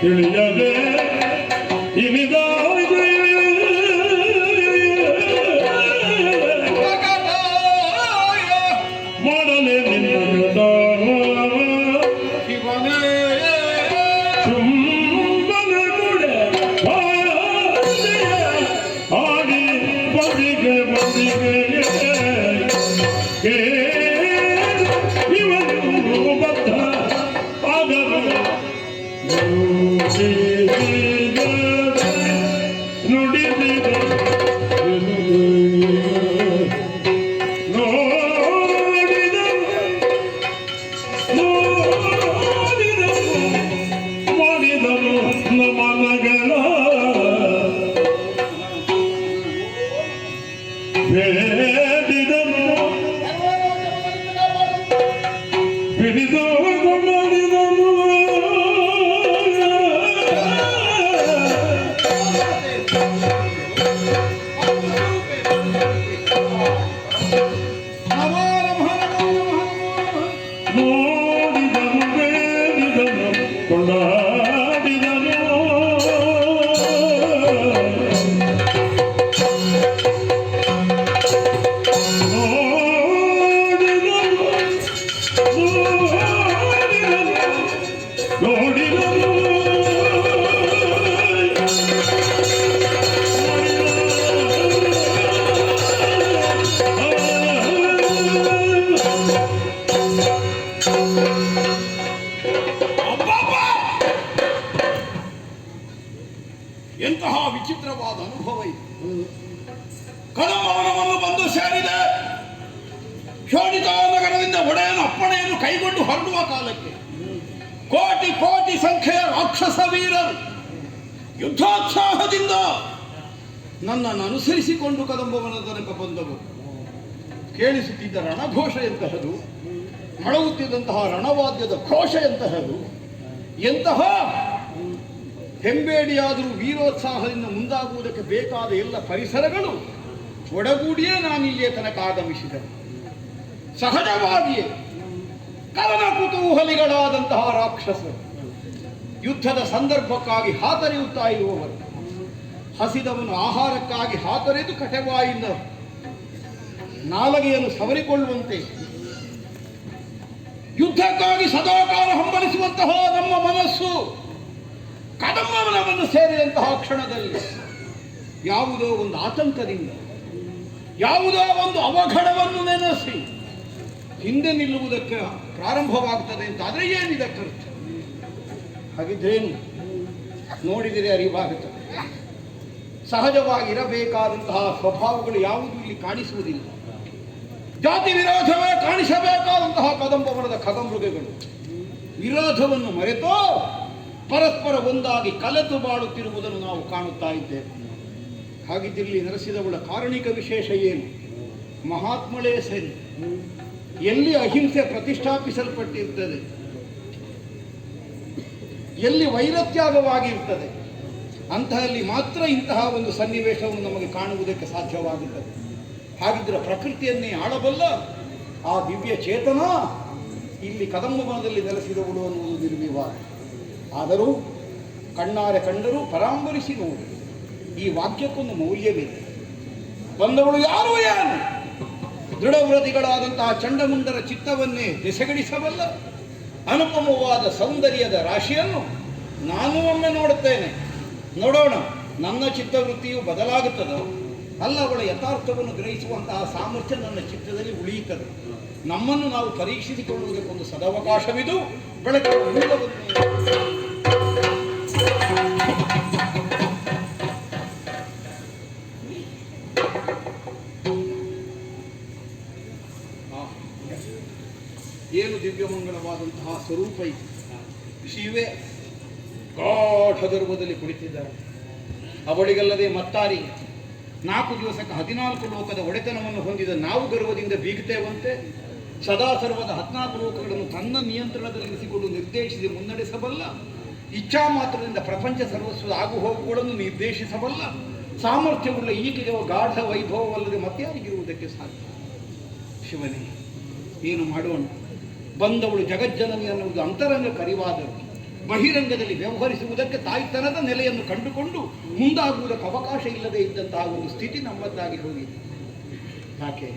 ತಿಳಿಯದೆ ಇನಿದ ಮಾಡಲೆ ನಿನ್ನ ಚುಂಬನೆ ಗುಡೆ ಆಡಿ ಬಂದಿಗೆ ಇವನು ಬದ್ಧ ಆದರು ಎಂತಹ ವಿಚಿತ್ರವಾದ ಅನುಭವ ಇದೆ. ಕದಂಬವನವನ್ನು ಬಂದು ಸೇರಿದೆ. ಶೋಣಿತಾ ನಗರದಿಂದ ಒಡೆಯನ ಅಪ್ಪಣೆಯನ್ನು ಕೈಗೊಂಡು ಹೊರಡುವ ಕಾಲಕ್ಕೆ ಕೋಟಿ ಕೋಟಿ ಸಂಖ್ಯೆಯ ರಾಕ್ಷಸ ವೀರರು ಯುದ್ಧೋತ್ಸಾಹದಿಂದ ನನ್ನನ್ನು ಅನುಸರಿಸಿಕೊಂಡು ಕದಂಬವನ ತನಕ ಬಂದವು. ಕೇಳಿಸುತ್ತಿದ್ದ ರಣಘೋಷ ಎಂತಹದು, ಮೊಳಗುತ್ತಿದ್ದಂತಹ ರಣವಾದ್ಯದ ಘೋಷ ಎಂತಹದು, ಎಂತಹ ಹೆಂಬೇಡಿಯಾದರೂ ವೀರೋತ್ಸಾಹದಿಂದ ಮುಂದಾಗುವುದಕ್ಕೆ ಬೇಕಾದ ಎಲ್ಲ ಪರಿಸರಗಳು ಒಡಗೂಡಿಯೇ ನಾನಿಲ್ಲಿಯೇ ತನಕ ಆಗಮಿಸಿದೆ. ಸಹಜವಾಗಿಯೇ ಕವನ ಕುತೂಹಲಿಗಳಾದಂತಹ ರಾಕ್ಷಸರು ಯುದ್ಧದ ಸಂದರ್ಭಕ್ಕಾಗಿ ಹಾತೊರೆಯುತ್ತಾ ಇರುವವರು, ಹಸಿದವನು ಆಹಾರಕ್ಕಾಗಿ ಹಾತೊರೆದು ಕಟೆವಾಯಿಂದ ನಾಲಗೆಯನ್ನು ಸವರಿಕೊಳ್ಳುವಂತೆ ಯುದ್ಧಕ್ಕಾಗಿ ಸದಾಕಾಲ ಹಂಬಲಿಸುವಂತಹ ನಮ್ಮ ಮನಸ್ಸು ಕದಂಬವನವನ್ನು ಸೇರಿದಂತಹ ಕ್ಷಣದಲ್ಲಿ ಯಾವುದೋ ಒಂದು ಆತಂಕದಿಂದ, ಯಾವುದೋ ಒಂದು ಅವಘಡವನ್ನು ನೆನೆಸಿ ಹಿಂದೆ ನಿಲ್ಲುವುದಕ್ಕೆ ಪ್ರಾರಂಭವಾಗುತ್ತದೆ ಅಂತ. ಆದರೆ ಏನಿದೆ ಖರ್ಚು? ಹಾಗಿದ್ರೇನು ನೋಡಿದರೆ ಅರಿವಾಗುತ್ತದೆ. ಸಹಜವಾಗಿರಬೇಕಾದಂತಹ ಸ್ವಭಾವಗಳು ಯಾವುದೂ ಇಲ್ಲಿ ಕಾಣಿಸುವುದಿಲ್ಲ. ಜಾತಿ ವಿರೋಧವೇ ಕಾಣಿಸಬೇಕಾದಂತಹ ಕದಂಬವನದ ಖಗಮೃಗಗಳು ವಿರೋಧವನ್ನು ಮರೆತೋ ಪರಸ್ಪರ ಒಂದಾಗಿ ಕಲೆತು ಬಾಳುತ್ತಿರುವುದನ್ನು ನಾವು ಕಾಣುತ್ತಾ ಇದ್ದೇವೆ. ಹಾಗಿದ್ದಿಲ್ಲಿ ನೆಲೆಸಿದವಳ ಕಾರಣಿಕ ವಿಶೇಷ ಏನು? ಮಹಾತ್ಮಳೇ ಸರಿ. ಎಲ್ಲಿ ಅಹಿಂಸೆ ಪ್ರತಿಷ್ಠಾಪಿಸಲ್ಪಟ್ಟಿರ್ತದೆ, ಎಲ್ಲಿ ವೈರತ್ಯಾಗವಾಗಿರ್ತದೆ, ಅಂತಹಲ್ಲಿ ಮಾತ್ರ ಇಂತಹ ಒಂದು ಸನ್ನಿವೇಶವನ್ನು ನಮಗೆ ಕಾಣುವುದಕ್ಕೆ ಸಾಧ್ಯವಾಗುತ್ತದೆ. ಹಾಗಿದ್ರೆ ಪ್ರಕೃತಿಯನ್ನೇ ಆಳಬಲ್ಲ ಆ ದಿವ್ಯ ಚೇತನ ಇಲ್ಲಿ ಕದಂಬವನದಲ್ಲಿ ನೆಲೆಸಿದವಳು ಅನ್ನುವುದು ನಿರ್ವಿವಾದ. ಆದರೂ ಕಣ್ಣಾರೆ ಕಂಡರೂ ಪರಾಂಬರಿಸಿ ನೋಡಿ, ಈ ವಾಕ್ಯಕ್ಕೊಂದು ಮೌಲ್ಯವಿದೆ. ಬಂದವಳು ಯಾರು ಏನು? ದೃಢವ್ರತಿಗಳಾದಂತಹ ಚಂಡಮುಂಡರ ಚಿತ್ತವನ್ನೇ ದೆಸೆಗಡಿಸಬಲ್ಲ ಅನುಪಮವಾದ ಸೌಂದರ್ಯದ ರಾಶಿಯನ್ನು ನಾನು ಒಮ್ಮೆ ನೋಡುತ್ತೇನೆ. ನೋಡೋಣ, ನನ್ನ ಚಿತ್ತವೃತ್ತಿಯು ಬದಲಾಗುತ್ತದೆ. ಅಲ್ಲ, ಅವಳ ಯಥಾರ್ಥವನ್ನು ಗ್ರಹಿಸುವಂತಹ ಸಾಮರ್ಥ್ಯ ನನ್ನ ಚಿತ್ತದಲ್ಲಿ ಉಳಿಯುತ್ತದೆ. ನಮ್ಮನ್ನು ನಾವು ಪರೀಕ್ಷಿಸಿಕೊಳ್ಳುವುದಕ್ಕೊಂದು ಸದವಕಾಶವಿದು ಬೆಳಕಿನ ಮೂಲವನ್ನು ಏನು ದಿವ್ಯಮಂಗಲವಾದಂತಹ ಸ್ವರೂಪ ಇದೆ. ಶಿವೆ ಗಾಢ ಕುಳಿತಿದ್ದಾರೆ. ಅವಳಿಗಲ್ಲದೆ ಮತ್ತಾರಿ 4 ದಿವಸಕ್ಕೆ 14 ಲೋಕದ ಒಡೆತನವನ್ನು ಹೊಂದಿದ ನಾವು ಗರ್ವದಿಂದ ಬೀಗುತ್ತೇವಂತೆ. ಸದಾ ಸರ್ವದ 14 ಲೋಕಗಳನ್ನು ತನ್ನ ನಿಯಂತ್ರಣದಲ್ಲಿರಿಸಿಕೊಂಡು ನಿರ್ದೇಶಿಸಿ ಮುನ್ನಡೆಸಬಲ್ಲ, ಇಚ್ಛಾ ಮಾತ್ರದಿಂದ ಪ್ರಪಂಚ ಸರ್ವಸ್ವದ ಆಗುಹೋಗುಗಳನ್ನು ನಿರ್ದೇಶಿಸಬಲ್ಲ ಸಾಮರ್ಥ್ಯವುಳ್ಳ ಈಕೆಗೆ ಗಾಢ ವೈಭವವಲ್ಲದೆ ಮತ್ಯಾರಿಗಿರುವುದಕ್ಕೆ ಸಾಧ್ಯ? ಶಿವನೇ, ಏನು ಮಾಡೋಣ? ಬಂದವಳು ಜಗಜ್ಜನನಿ ಅನ್ನುವುದು ಅಂತರಂಗ ಕರಿವಾದರು ಬಹಿರಂಗದಲ್ಲಿ ವ್ಯವಹರಿಸುವುದಕ್ಕೆ ತಾಯ್ತನದ ನೆಲೆಯನ್ನು ಕಂಡುಕೊಂಡು ಮುಂದಾಗುವುದಕ್ಕೆ ಅವಕಾಶ ಇಲ್ಲದೆ ಇದ್ದಂತಹ ಒಂದು ಸ್ಥಿತಿ ನಮ್ಮದ್ದಾಗಿ ಹೋಗಿದೆ. ಯಾಕೆ?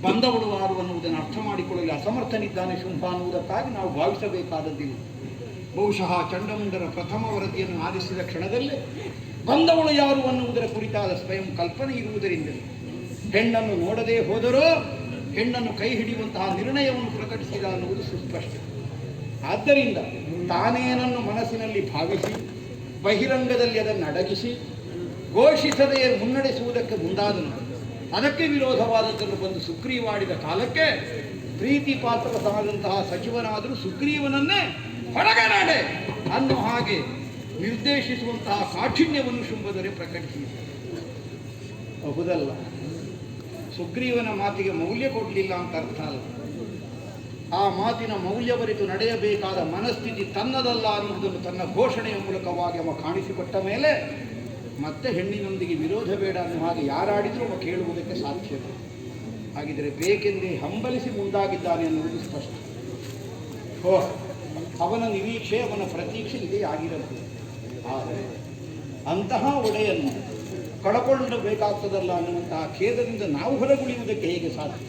ಬಂದವಳು ಯಾರು ಅನ್ನುವುದನ್ನು ಅರ್ಥ ಮಾಡಿಕೊಳ್ಳಲು ಅಸಮರ್ಥನಿದ್ದಾನೆ ಶುಂಭ ಅನ್ನುವುದಕ್ಕಾಗಿ ನಾವು ಭಾವಿಸಬೇಕಾದದ್ದಿಲ್ಲ. ಬಹುಶಃ ಚಂಡಮುಂಡರ ಪ್ರಥಮ ವರದಿಯನ್ನು ಆಲಿಸಿದ ಕ್ಷಣದಲ್ಲೇ ಬಂದವಳು ಯಾರು ಅನ್ನುವುದರ ಕುರಿತಾದ ಸ್ವಯಂ ಕಲ್ಪನೆ ಇರುವುದರಿಂದ ಹೆಣ್ಣನ್ನು ನೋಡದೇ ಹೋದರೋ ಹೆಣ್ಣನ್ನು ಕೈ ಹಿಡಿಯುವಂತಹ ನಿರ್ಣಯವನ್ನು ಪ್ರಕಟಿಸಿದ ಅನ್ನುವುದು ಸುಸ್ಪಷ್ಟ. ಆದ್ದರಿಂದ ತಾನೇನನ್ನು ಮನಸ್ಸಿನಲ್ಲಿ ಭಾವಿಸಿ ಬಹಿರಂಗದಲ್ಲಿ ಅದನ್ನು ಅಡಗಿಸಿ ಘೋಷಿಸದೇ ಮುನ್ನಡೆಸುವುದಕ್ಕೆ ಮುಂದಾದನು. ಅದಕ್ಕೆ ವಿರೋಧವಾದದ್ದನ್ನು ಬಂದು ಸುಗ್ರೀವಾಡಿದ ಕಾಲಕ್ಕೆ ಪ್ರೀತಿ ಪಾತ್ರರಾದಂತಹ ಸಚಿವನಾದರೂ ಸುಗ್ರೀವನನ್ನೇ ಹೊರಗಡೆ ಅನ್ನೋ ಹಾಗೆ ನಿರ್ದೇಶಿಸುವಂತಹ ಕಾಠಿಣ್ಯವನ್ನು ಶುಂಭದರೆ ಪ್ರಕಟಿಸಿದೆ. ಹೌದಲ್ಲ, ಸುಗ್ರೀವನ ಮಾತಿಗೆ ಮೌಲ್ಯ ಕೊಡಲಿಲ್ಲ ಅಂತ ಅರ್ಥ ಅಲ್ಲ. ಆ ಮಾತಿನ ಮೌಲ್ಯವರಿತು ನಡೆಯಬೇಕಾದ ಮನಸ್ಥಿತಿ ತನ್ನದಲ್ಲ ಅನ್ನುವುದನ್ನು ತನ್ನ ಘೋಷಣೆಯ ಮೂಲಕವಾಗಿ ಅವ ಕಾಣಿಸಿಕೊಟ್ಟ ಮೇಲೆ ಮತ್ತೆ ಹೆಣ್ಣಿನೊಂದಿಗೆ ವಿರೋಧ ಬೇಡ ಅನ್ನೋ ಹಾಗೆ ಯಾರಾಡಿದರೂ ಅವ ಕೇಳುವುದಕ್ಕೆ ಸಾಧ್ಯವಿಲ್ಲ. ಹಾಗಿದ್ದರೆ ಬೇಕೆಂದೇ ಹಂಬಲಿಸಿ ಮುಂದಾಗಿದ್ದಾನೆ ಅನ್ನುವುದು ಸ್ಪಷ್ಟ. ಅವನ ನಿರೀಕ್ಷೆ, ಅವನ ಪ್ರತೀಕ್ಷೆ ಇದೇ ಆಗಿರಬಹುದು. ಆದರೆ ಅಂತಹ ಒಡೆಯನ್ನು ಕಳಕೊಳ್ಳಬೇಕಾಗ್ತದಲ್ಲ ಅನ್ನುವಂತಹ ಖೇದದಿಂದ ನಾವು ಹೊರಗುಳಿಯುವುದಕ್ಕೆ ಹೇಗೆ ಸಾಧ್ಯ?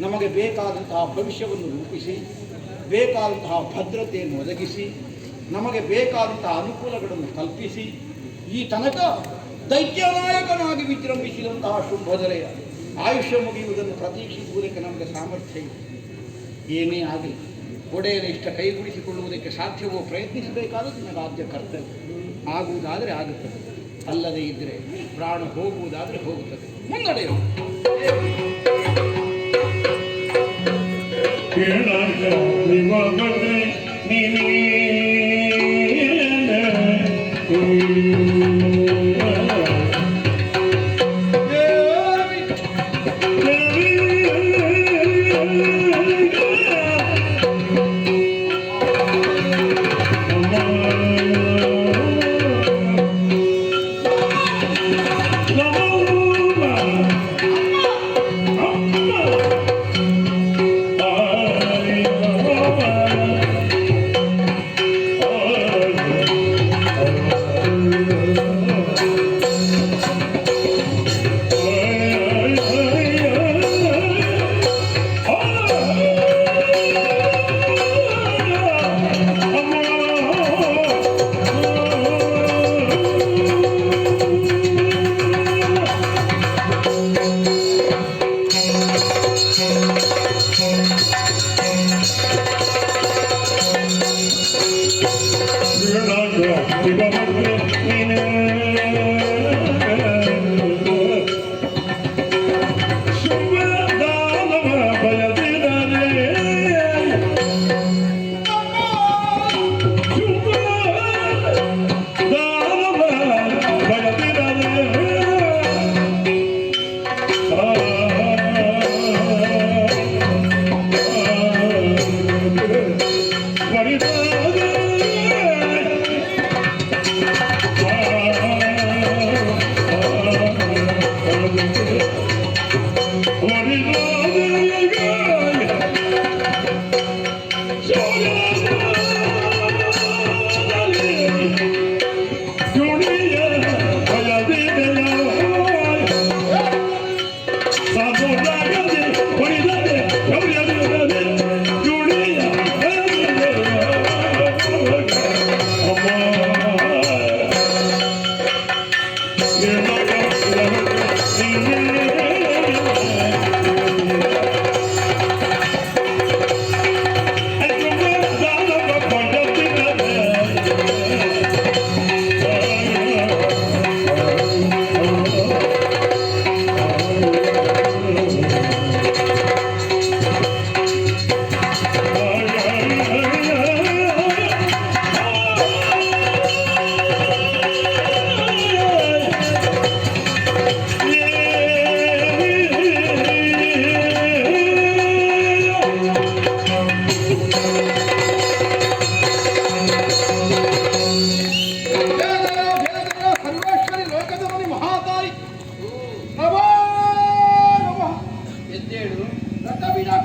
ನಮಗೆ ಬೇಕಾದಂತಹ ಭವಿಷ್ಯವನ್ನು ರೂಪಿಸಿ, ಬೇಕಾದಂತಹ ಭದ್ರತೆಯನ್ನು ಒದಗಿಸಿ, ನಮಗೆ ಬೇಕಾದಂತಹ ಅನುಕೂಲಗಳನ್ನು ಕಲ್ಪಿಸಿ ಈ ತನಕ ದೈತ್ಯನಾಯಕನಾಗಿ ವಿಜೃಂಭಿಸಿದಂತಹ ಶುಂಭದರೆಯ ಆಯುಷ್ಯ ಮುಗಿಯುವುದನ್ನು ಪ್ರತೀಕ್ಷಿಸುವುದಕ್ಕೆ ನಮಗೆ ಸಾಮರ್ಥ್ಯ ಇದೆ. ಏನೇ ಆಗಲಿ ಒಡೆಯನ ಇಷ್ಟ ಕೈಗೂಡಿಸಿಕೊಳ್ಳುವುದಕ್ಕೆ ಸಾಧ್ಯವೋ ಪ್ರಯತ್ನಿಸಬೇಕಾದದ್ದು ನನಗೆ ಆದ್ಯ ಕರ್ತವ್ಯ. ಆಗುವುದಾದರೆ ಆಗುತ್ತದೆ, ಅಲ್ಲದೇ ಇದ್ದರೆ ಪ್ರಾಣ ಹೋಗುವುದಾದರೆ ಹೋಗುತ್ತದೆ. ಮುನ್ನಡೆಯೋಣ.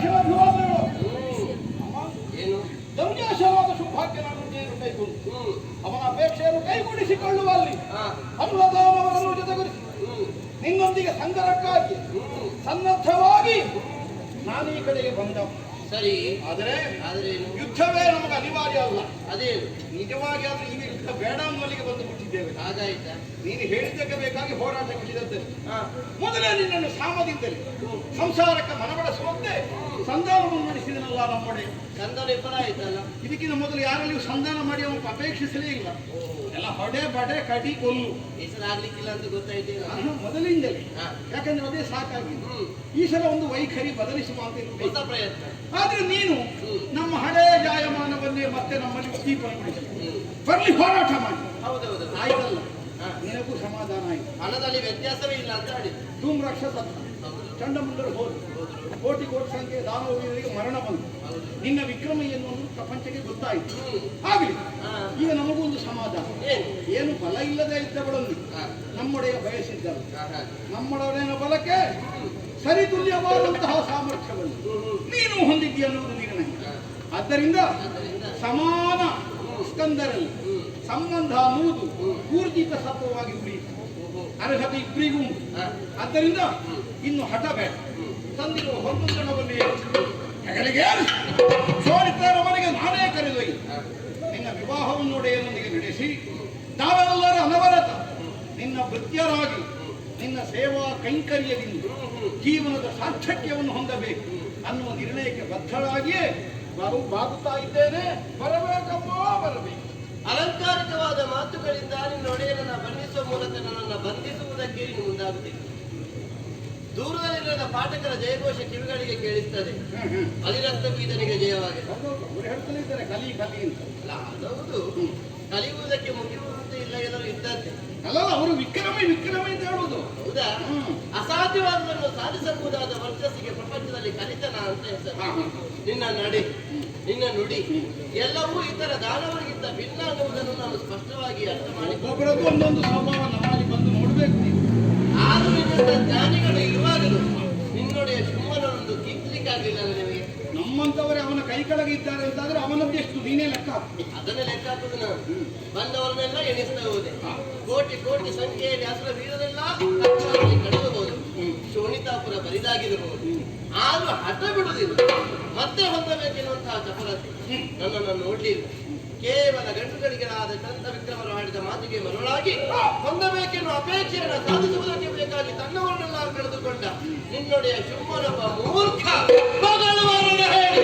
ಲಕ್ಷಣ ಅಭಿವಾದನೆಗಳು. ಏನು ಧನ್ಯಾಶವಾದ ಸೌಭಾಗ್ಯ ನಾನು ನೀನು ಕೈಗೊಂಡು ಅವನ ಅಪೇಕ್ಷೆಯನ್ನು ಕೈಗೂಡಿಸಿಕೊಳ್ಳುವಲ್ಲಿ ಅನ್ನದಾನವರನ್ನು ಜೊತೆಗೂಡಿಸಿ ನಿನ್ನೊಂದಿಗೆ ಸಂಗರಕ್ಕಾಗಿ ಸನ್ನದ್ಧವಾಗಿ ನಾನು ಈ ಕಡೆಗೆ ಬಂದ. ಸರಿ ಆದರೆ ಏನು ಯುದ್ಧವೇ ನಮಗೆ ಅನಿವಾರ್ಯ ಅಲ್ಲ. ಅದೇನು ನಿಜವಾಗಿ ಆದ್ರೆ ಈಗ ಯುದ್ಧ ಬೇಡ ಅನ್ನೋಲ್ಲಿಗೆ ಬಂದು ಬಿಟ್ಟಿದ್ದೇವೆ. ಹಾಗಾಯ್ತಾ ನೀನು ಹೇಳಿದ್ದಕ್ಕೆ ಬೇಕಾಗಿ ಹೋರಾಟಕ್ಕೆ ಇಳಿದದ್ದೇ. ಹಾ ಮೊದಲೇ ನಿನ್ನನ್ನು ಸಾಮದಿಂದಲೇ ಸಂಸಾರಕ್ಕೆ ಮನಬಡಿಸುವಂತೆ ಸಂಧಾನವನ್ನು ನಡೆಸಿದನಲ್ಲ ನಮ್ಮೊಡೆ. ಸಂಧಾನ ವಿಫಲ ಆಯ್ತಲ್ಲ. ಇದಕ್ಕಿಂತ ಮೊದಲು ಯಾರಲ್ಲಿಯೂ ಸಂಧಾನ ಮಾಡಿ ಅವನು ಅಪೇಕ್ಷಿಸಲೇ ಇಲ್ಲ. ಎಲ್ಲ ಹೊಡೆ ಬಡೆ ಕಡಿ ಕೊಲ್ಲು ಹೆಸರಾಗ್ಲಿಕ್ಕಿಲ್ಲ ಅಂತ ಗೊತ್ತಾಯ್ತೇನು. ಮೊದಲಿಂದಲೇ. ಹಾ. ಯಾಕಂದ್ರೆ ಅದೇ ಸಾಕಾಗಿದೆ. ಈ ಸಲ ಒಂದು ವೈಖರಿ ಬದಲಿಸುವ ಅಂತ ಹೊಸ ಇರಬೇಕು. ಪ್ರಯತ್ನ. ಆದ್ರೆ ನೀನು ನಮ್ಮ ಹಳೇ ಜಾಯಮಾನವನ್ನೇ ಮತ್ತೆ ನಮ್ಮಲ್ಲಿ ಉದ್ದೀಪನಗೊಳಿಸಿ ಬರ್ಲಿ ಹೋರಾಟ ಮಾಡಿ. ಹೌದೌದು ಆಯ್ತಲ್ಲ, ಹಾ. ನಿನಗೂ ಸಮಾಧಾನ ಆಯ್ತು. ಹಣದಲ್ಲಿ ವ್ಯತ್ಯಾಸವೇ ಇಲ್ಲ ಅಂತ ಆಡಿದ್ದು. ಧೂಮ್ ರಾಕ್ಷಸ ಚಂಡಮುಂಡರು ಹೋದ್ರು. ಕೋಟಿ ಕೋಟಿ ಸಂಖ್ಯೆ ದಾನವರಿಗೆ ಮರಣ ಬಂತು. ನಿನ್ನ ವಿಕ್ರಮ ಏನು ಅನ್ನೋದು ಪ್ರಪಂಚಕ್ಕೆ ಗೊತ್ತಾಯಿತು. ಆಗಲಿ, ಹಾ. ಈಗ ನಮಗೂ ಒಂದು ಸಮಾಧಾನ. ಏನು ಏನು ಬಲ ಇಲ್ಲದೆ ಇದ್ದವಳನ್ನು ಹಾ. ನಮ್ಮೊಡೆಯ ಬಯಸಿದ್ದಳು. ಹಾ. ನಮ್ಮೊಡೆಯನ ಬಲಕ್ಕೆ ಸರಿತುಲ್ಯವಾದಂತಹ ಸಾಮರ್ಥ್ಯವನ್ನು ನೀನು ಹೊಂದಿದ್ದೀಯ ಅನ್ನುವುದು ನಿರ್ಣಯ. ಆದ್ದರಿಂದ ಸಮಾನ ಸ್ಕಂದರಲ್ಲಿ ಸಂಬಂಧ ಅನ್ನುವುದು ಊರ್ಜಿತ ಸತ್ವವಾಗಿ ಉಳಿಯಿತು. ಅರ್ಹತೆ ಇಬ್ಬರಿಗೂ ಉಂಟು. ಆದ್ದರಿಂದ ಇನ್ನು ಹಠ ಬೇಡ. ತಂದಿರುವ ಹೊಂದಣವಲ್ಲಿ ಹೆಗಲಿಗೆ ಸೋರಿತರ ಮನೆಗೆ ನಾನೇ ಕರೆದೊಯ್ದು ನಿನ್ನ ವಿವಾಹವನ್ನು ಒಡೆಯನೊಂದಿಗೆ ನಡೆಸಿ ತಾವೆಲ್ಲರ ಅನವರತ ನಿನ್ನ ಭೃತ್ಯರಾಗಿ ನಿನ್ನ ಸೇವಾ ಕೈಂಕರ್ಯದಿಂದ ಜೀವನದ ಸಾರ್ಥಕ್ಯವನ್ನು ಹೊಂದಬೇಕು ಅನ್ನುವ ನಿರ್ಣಯಕ್ಕೆ ಬದ್ಧರಾಗಿಯೇ ಬಾಗುತ್ತಾ ಇದ್ದೇನೆ. ಬರಬೇಕಮ್ಮ, ಬರಬೇಕು. ಅಲಂಕಾರಿಕವಾದ ಮಾತುಗಳಿಂದ ನಿನ್ನ ಒಡೆಯನನ್ನ ಬಂಧಿಸುವ ಮೂಲಕ ನನ್ನನ್ನು ಬಂಧಿಸುವುದಕ್ಕೆ ನೀನು ಮುಂದಾಗುತ್ತಿಲ್ಲ. ದೂರದಲ್ಲಿರುವ ಪಾಠಕರ ಜಯಘೋಷ ಕಿವಿಗಳಿಗೆ ಕೇಳಿಸ್ತದೆ. ಅಲಿರಕ್ತ ಬೀದನಿಗೆ ಜಯವಾಗಿದೆ. ಅವರು ಹೇಳ್ತಾನೆ ಇದ್ದಾರೆ ಕಲಿ ಕಲಿ ಅಂತ. ಅಲ್ಲ ಅದೌದು, ಕಲಿಯುವುದಕ್ಕೆ ಮುಗಿಯುವಂತೆ ಇಲ್ಲ ಎಲ್ಲರೂ ಇದ್ದಂತೆ. ಅಲ್ಲ, ಅವರು ವಿಕ್ರಮ ವಿಕ್ರಮ ಅಂತ ಹೇಳುವುದು. ಹೌದಾ? ಅಸಾಧ್ಯವಾದವನ್ನು ಸಾಧಿಸಬಹುದಾದ ವರ್ಚಸ್ಸಿಗೆ ಪ್ರಪಂಚದಲ್ಲಿ ಕಲಿತನ ಅಂತ ಹೆಸರು. ನಿನ್ನ ನಡೆ, ನಿನ್ನ ನುಡಿ ಎಲ್ಲವೂ ಇತರ ದಾನವರಿಗಿಂತ ಭಿನ್ನ ಅನ್ನುವುದನ್ನು ನಾನು ಸ್ಪಷ್ಟವಾಗಿ ಅರ್ಥ ಮಾಡಿ ಒಬ್ಬರದ್ದು ಒಂದೊಂದು ಸ್ವಭಾವ ನಮ್ಮಲ್ಲಿ ಬಂದು ನೋಡ್ಬೇಕು ನೀವು. ಆರು ನಿನ್ನ ಜ್ಞಾನಿಗಳು ಇರುವಾಗಲೂ ನಿನ್ನೊಡೆಯ ಶುಂಭನೊಂದು ಕಿತ್ತಲಿಕ್ಕಾಗಲಿಲ್ಲ ನಿಮಗೆ. ನಮ್ಮಂತವರೇ ಅವನ ಕೈ ಕೆಳಗೆ ಇದ್ದಾರೆ ಅಂತಾದ್ರೆ ಅವನದ್ದೆಷ್ಟು ನೀನೇ ಲೆಕ್ಕ ಹಾಕು. ಅದನ್ನೇ ಲೆಕ್ಕ ಹಾಕುದು ನಾನು. ಬಂದವರನ್ನೆಲ್ಲ ಎಣಿಸ್ತಾ ಹೋದೆ. ಕೋಟಿ ಕೋಟಿ ಸಂಖ್ಯೆಯಲ್ಲಿ ಅಸುರ ವೀರರೆಲ್ಲ ಕಳೆಯಬಹುದು. ಶೋಣಿತಾಪುರ ಬರಿದಾಗಿರಬಹುದು. ಆದ್ರೂ ಹಠ ಬಿಡುವುದಿಲ್ಲ. ಮತ್ತೆ ಹೊಂದಬೇಕೆನ್ನುವಂತಹ ಚಪಲತೆ ನನ್ನನ್ನು ನೋಡ್ಲಿಲ್ಲ. ಕೇವಲ ಗಂಟುಗಳಿಗೆಳಾದ ಚಂದ ವಿಕ್ರಮರು ಆಡಿದ ಮಾತಿಗೆ ಮರುಳಾಗಿ ಹೊಂದಬೇಕೆನ್ನುವ ಅಪೇಕ್ಷೆಯನ್ನು ಸಾಧಿಸುವುದಕ್ಕೆ ಬೇಕಾಗಿ ತನ್ನವರನ್ನೆಲ್ಲ ಕಳೆದುಕೊಂಡ ನಿನ್ನೊಡೆಯ ಶುಂಭನೊಬ್ಬ ಮೂರ್ಖ ಮಗಳವರನ್ನು ಹೇಳಿ